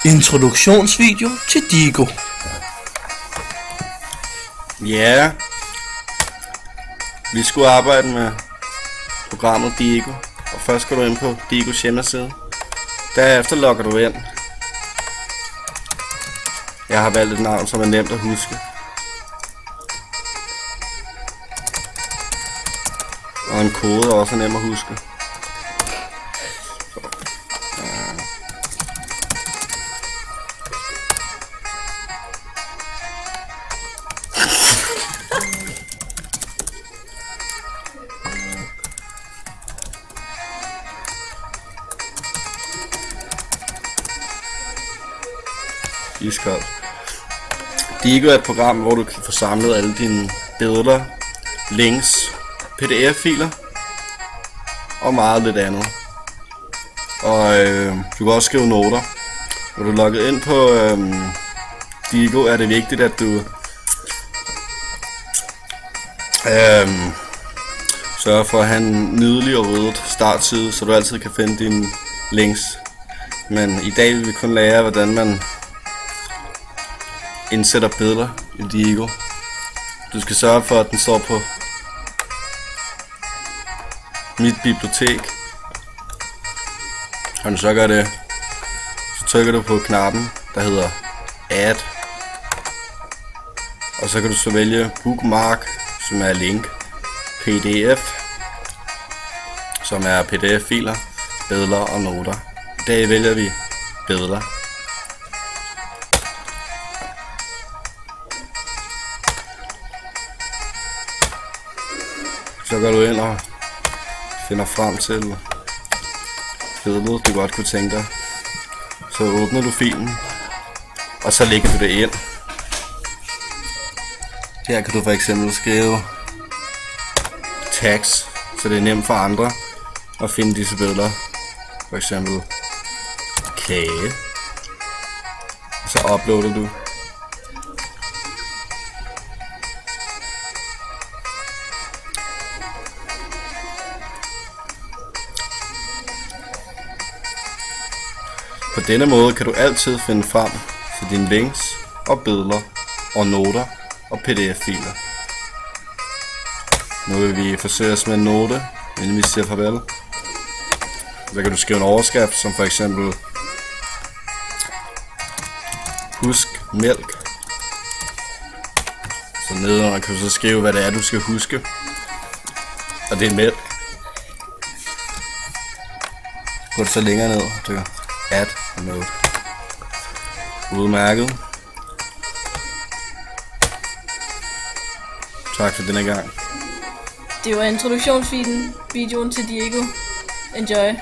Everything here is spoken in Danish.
Introduktionsvideo til Digo. Ja, vi skulle arbejde med programmet Digo, og først går du ind på Digos hjemmeside. Derefter logger du ind. Jeg har valgt et navn, som er nemt at huske. Og en kode er også nem at huske. Iskoldt. Digo er et program, hvor du kan få samlet alle dine billeder, links, pdf-filer og meget lidt andet. Og du kan også skrive noter. Når du er logget ind på Digo, er det vigtigt, at du sørger for at have en nydelig og ryddet startside, så du altid kan finde dine links. Men i dag vil vi kun lære, hvordan man indsætter billeder i Digo. Du skal sørge for, at den står på mit bibliotek. Og når du så gør det, så trykker du på knappen, der hedder Add. Og så kan du så vælge Bookmark, som er link, PDF, som er PDF-filer, billeder og noter. I dag vælger vi billeder. Så går du ind og finder frem til billedet, du godt kunne tænke dig. Så åbner du filen, og så lægger du det ind. Her kan du for eksempel skrive tags, så det er nemt for andre at finde disse billeder. For eksempel kage. Og så uploader du. På denne måde kan du altid finde frem til dine links og billeder og noter og pdf-filer. Nu vil vi forsøge os med en note, inden vi siger farvel. Så kan du skrive en overskrift, som for eksempel husk mælk. Så nedenunder kan du så skrive, hvad det er, du skal huske. Og det er mælk. Gå så længere ned, du add a note. Udmærket. Tak for denne gang. Det var introduktionsvideoen til Digo. Enjoy.